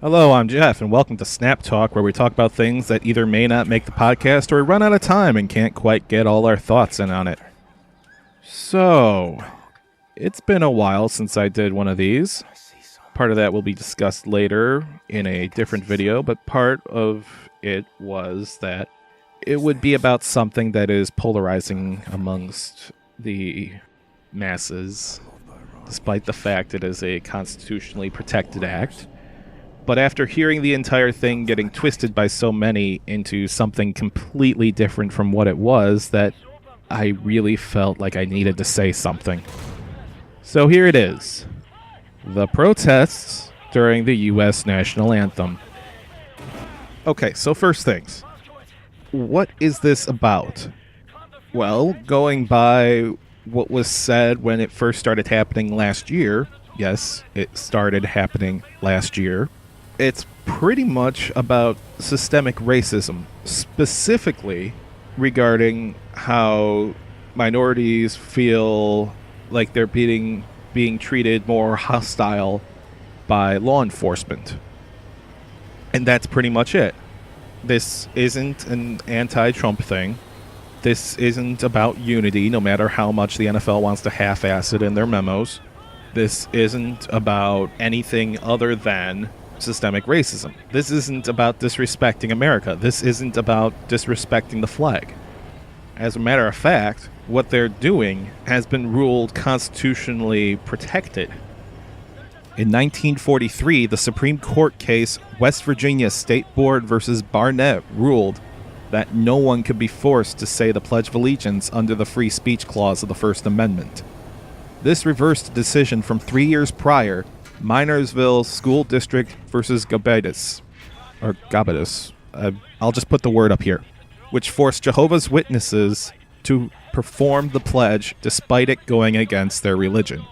Hello, I'm Jeff, and welcome to Snap Talk, where we talk about things that either may not make the podcast or we run out of time and can't quite get all our thoughts in on it. So, it's been a while since I did one of these. Part of that will be discussed later in a different video, but part of it was that it would be about something that is polarizing amongst the masses, despite the fact it is a constitutionally protected act. But after hearing the entire thing getting twisted by so many into something completely different from what it was, that I really felt like I needed to say something. So here it is. The protests during the U.S. national anthem. Okay, so first things. What is this about? Well, going by what was said when it first started happening last year, yes, it started happening last year, it's pretty much about systemic racism, specifically regarding how minorities feel like they're being treated more hostile by law enforcement. And that's pretty much it. This isn't an anti-Trump thing. This isn't about unity, no matter how much the NFL wants to half-ass it in their memos. This isn't about anything other than systemic racism. This isn't about disrespecting America. This isn't about disrespecting the flag. As a matter of fact, what they're doing has been ruled constitutionally protected. In 1943, the Supreme Court case West Virginia State Board versus Barnett ruled that no one could be forced to say the Pledge of Allegiance under the Free Speech Clause of the First Amendment. This reversed a decision from 3 years prior, Minersville School District versus Gabadis, I'll just put the word up here, which forced Jehovah's Witnesses to perform the pledge despite it going against their religion.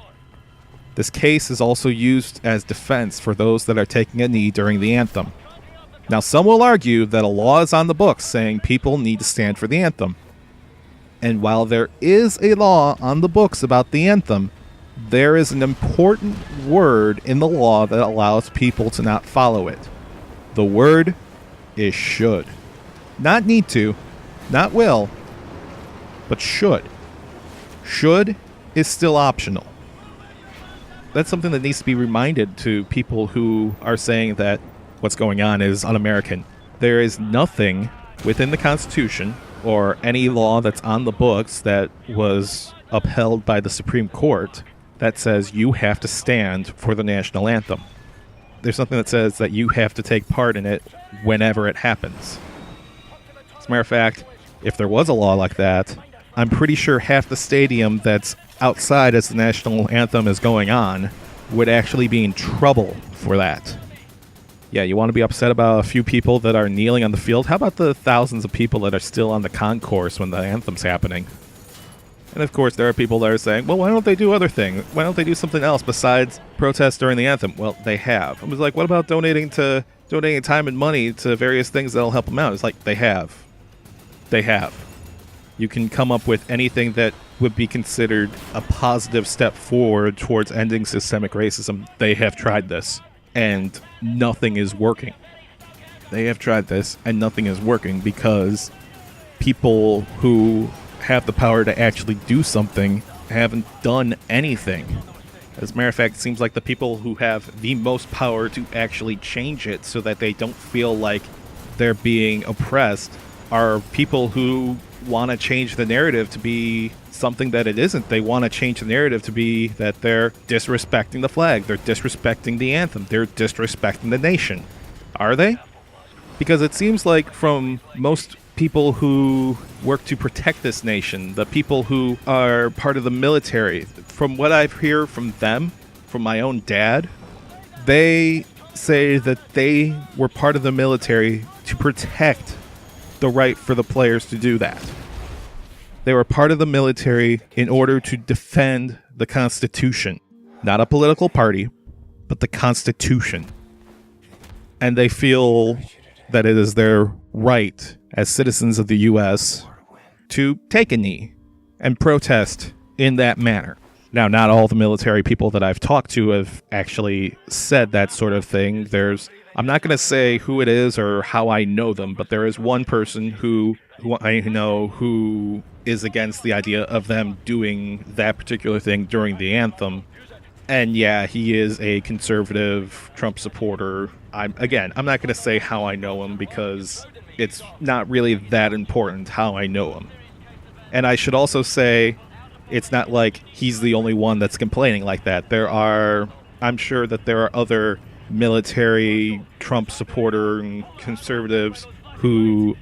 This case is also used as defense for those that are taking a knee during the anthem. Now, some will argue that a law is on the books saying people need to stand for the anthem. And while there is a law on the books about the anthem, there is an important word in the law that allows people to not follow it. The word is should. Not need to, not will, but should. Should is still optional. That's something that needs to be reminded to people who are saying that what's going on is un-American. There is nothing within the Constitution or any law that's on the books that was upheld by the Supreme Court that says you have to stand for the national anthem. There's something that says that you have to take part in it whenever it happens. As a matter of fact, if there was a law like that, I'm pretty sure half the stadium that's outside as the national anthem is going on would actually be in trouble for that. Yeah, you want to be upset about a few people that are kneeling on the field? How about the thousands of people that are still on the concourse when the anthem's happening? And of course, there are people that are saying, well, why don't they do other things? Why don't they do something else besides protest during the anthem? Well, they have. I was like, what about donating time and money to various things that'll help them out? It's like, they have. They have. You can come up with anything that would be considered a positive step forward towards ending systemic racism. They have tried this, and nothing is working. They have tried this, and nothing is working because people who have the power to actually do something haven't done anything. As a matter of fact, it seems like the people who have the most power to actually change it so that they don't feel like they're being oppressed are people who want to change the narrative to be something that it isn't. They want to change the narrative to be that they're disrespecting the flag, they're disrespecting the anthem, they're disrespecting the nation. Are they? Because it seems like from most people who work to protect this nation, the people who are part of the military, from what I've heard from them, from my own dad, they say that they were part of the military to protect the right for the players to do that. They were part of the military in order to defend the Constitution. Not a political party, but the Constitution. And they feel that it is their right as citizens of the U.S. to take a knee and protest in that manner. Now, not all the military people that I've talked to have actually said that sort of thing. There's I'm not going to say who it is or how I know them, but there is one person who I know who is against the idea of them doing that particular thing during the anthem. And yeah, he is a conservative Trump supporter. I'm not going to say how I know him because it's not really that important how I know him. And I should also say it's not like he's the only one that's complaining like that. I'm sure that there are other military Trump supporter and conservatives who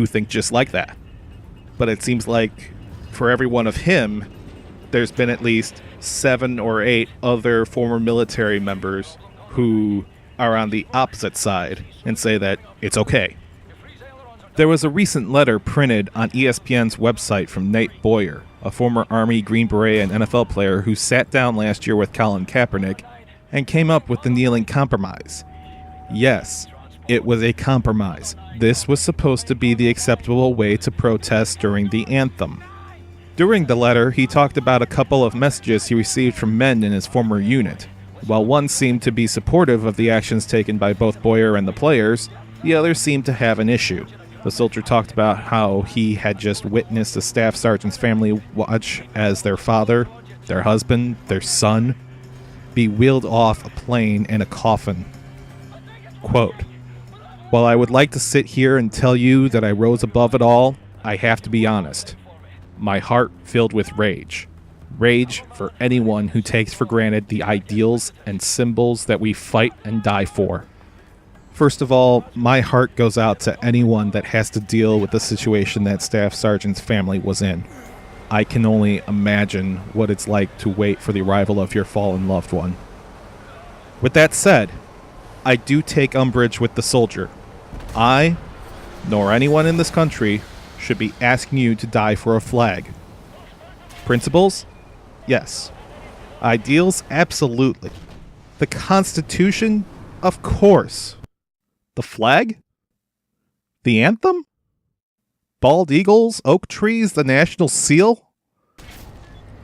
think just like that. But it seems like for every one of him, there's been at least 7 or 8 other former military members who are on the opposite side and say that it's okay. There was a recent letter printed on ESPN's website from Nate Boyer, a former Army, Green Beret, and NFL player who sat down last year with Colin Kaepernick and came up with the kneeling compromise. Yes, it was a compromise. This was supposed to be the acceptable way to protest during the anthem. During the letter, he talked about a couple of messages he received from men in his former unit. While one seemed to be supportive of the actions taken by both Boyer and the players, the other seemed to have an issue. The soldier talked about how he had just witnessed a staff sergeant's family watch as their father, their husband, their son, be wheeled off a plane in a coffin. Quote, "While I would like to sit here and tell you that I rose above it all, I have to be honest. My heart filled with rage. Rage for anyone who takes for granted the ideals and symbols that we fight and die for. First of all, my heart goes out to anyone that has to deal with the situation that Staff Sergeant's family was in. I can only imagine what it's like to wait for the arrival of your fallen loved one. With that said, I do take umbrage with the soldier. I, nor anyone in this country, should be asking you to die for a flag. Principles? Yes. Ideals? Absolutely. The Constitution? Of course. The flag? The anthem? Bald eagles, oak trees, the national seal?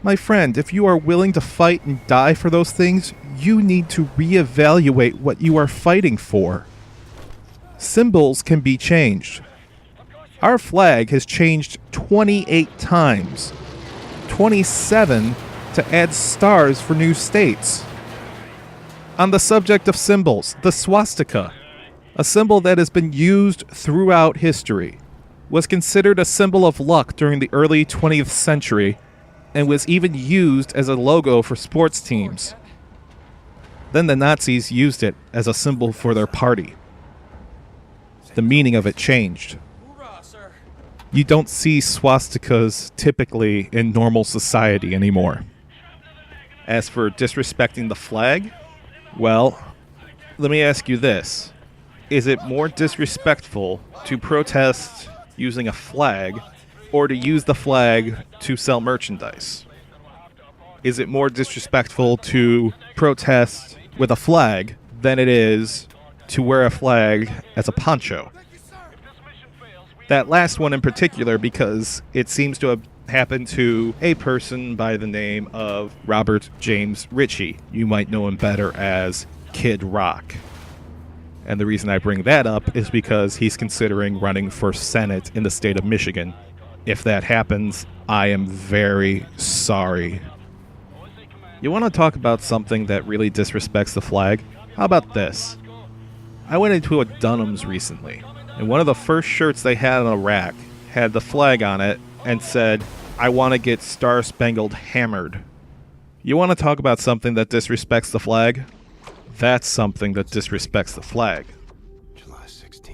My friend, if you are willing to fight and die for those things, you need to reevaluate what you are fighting for. Symbols can be changed. Our flag has changed 28 times. 27 to add stars for new states. On the subject of symbols, the swastika, a symbol that has been used throughout history, was considered a symbol of luck during the early 20th century and was even used as a logo for sports teams. Then the Nazis used it as a symbol for their party. The meaning of it changed. You don't see swastikas typically in normal society anymore. As for disrespecting the flag, well, let me ask you this. Is it more disrespectful to protest using a flag or to use the flag to sell merchandise? Is it more disrespectful to protest with a flag than it is to wear a flag as a poncho? That last one in particular, because it seems to have happened to a person by the name of Robert James Ritchie. You might know him better as Kid Rock. And the reason I bring that up is because he's considering running for Senate in the state of Michigan. If that happens, I am very sorry. You want to talk about something that really disrespects the flag? How about this? I went into a Dunham's recently, and one of the first shirts they had on a rack had the flag on it and said, "I want to get Star-Spangled Hammered." You want to talk about something that disrespects the flag? That's something that disrespects the flag.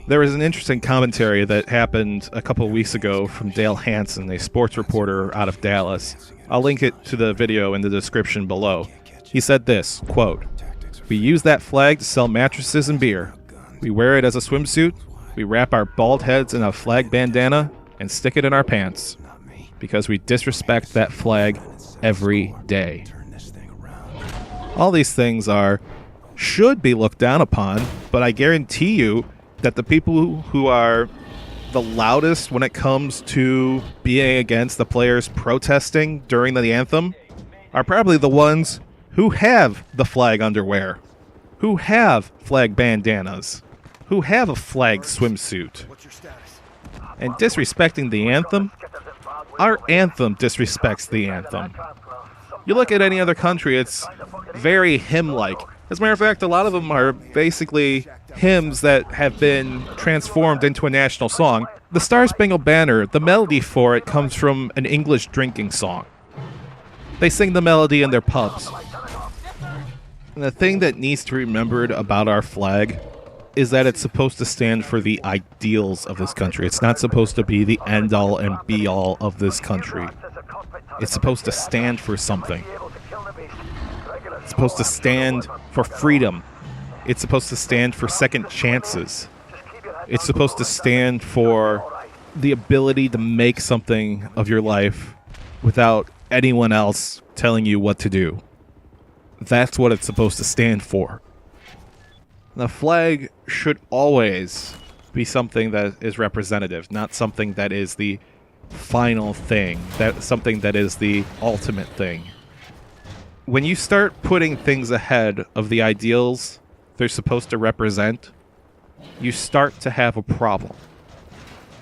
There was an interesting commentary that happened a couple of weeks ago from Dale Hansen, a sports reporter out of Dallas. I'll link it to the video in the description below. He said this, quote, "We use that flag to sell mattresses and beer. We wear it as a swimsuit. We wrap our bald heads in a flag bandana and stick it in our pants because we disrespect that flag every day." All these things should be looked down upon, but I guarantee you that the people who are the loudest when it comes to being against the players protesting during the anthem are probably the ones who have the flag underwear, who have flag bandanas, who have a flag swimsuit. And disrespecting the anthem? Our anthem disrespects the anthem. You look at any other country, it's very hymn-like. As a matter of fact, a lot of them are basically hymns that have been transformed into a national song. The Star Spangled Banner, the melody for it comes from an English drinking song. They sing the melody in their pubs. And the thing that needs to be remembered about our flag is that it's supposed to stand for the ideals of this country. It's not supposed to be the end-all and be-all of this country. It's supposed to stand for something. It's supposed to stand for freedom. It's supposed to stand for second chances. It's supposed to stand for the ability to make something of your life without anyone else telling you what to do. That's what it's supposed to stand for. The flag should always be something that is representative, not something that is the final thing, something that is the ultimate thing. When you start putting things ahead of the ideals they're supposed to represent, you start to have a problem.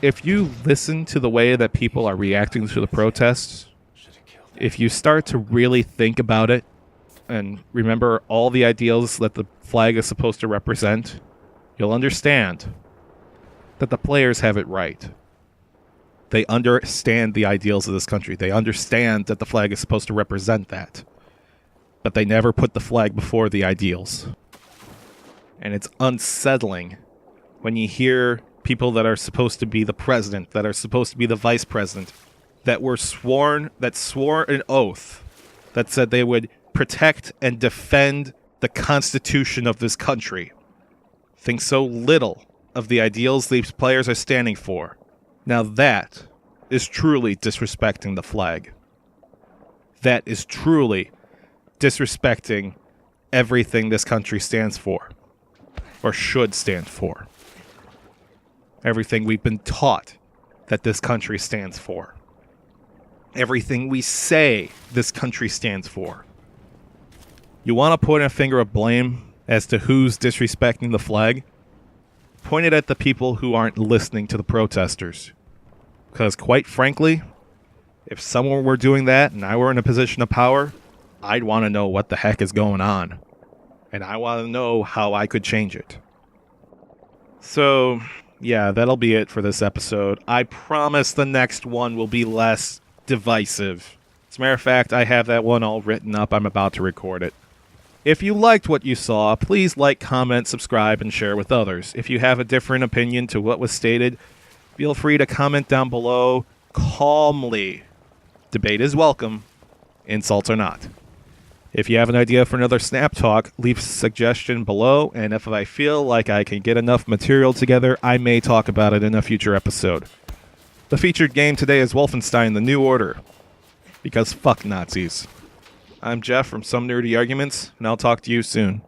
If you listen to the way that people are reacting to the protests, if you start to really think about it and remember all the ideals that the flag is supposed to represent, you'll understand that the players have it right. They understand the ideals of this country. They understand that the flag is supposed to represent that. But they never put the flag before the ideals. And it's unsettling when you hear people that are supposed to be the president, that are supposed to be the vice president, that swore an oath that said they would protect and defend the Constitution of this country, think so little of the ideals these players are standing for. Now that is truly disrespecting the flag. That is truly disrespecting everything this country stands for, or should stand for. Everything we've been taught that this country stands for. Everything we say this country stands for. You want to point a finger of blame as to who's disrespecting the flag? Point it at the people who aren't listening to the protesters. Because quite frankly, if someone were doing that and I were in a position of power, I'd want to know what the heck is going on. And I want to know how I could change it. So, yeah, that'll be it for this episode. I promise the next one will be less divisive. As a matter of fact, I have that one all written up. I'm about to record it. If you liked what you saw, please like, comment, subscribe, and share with others. If you have a different opinion to what was stated, feel free to comment down below calmly. Debate is welcome. Insults are not. If you have an idea for another Snap Talk, leave a suggestion below, and if I feel like I can get enough material together, I may talk about it in a future episode. The featured game today is Wolfenstein: The New Order. Because fuck Nazis. I'm Jeff from Some Nerdy Arguments, and I'll talk to you soon.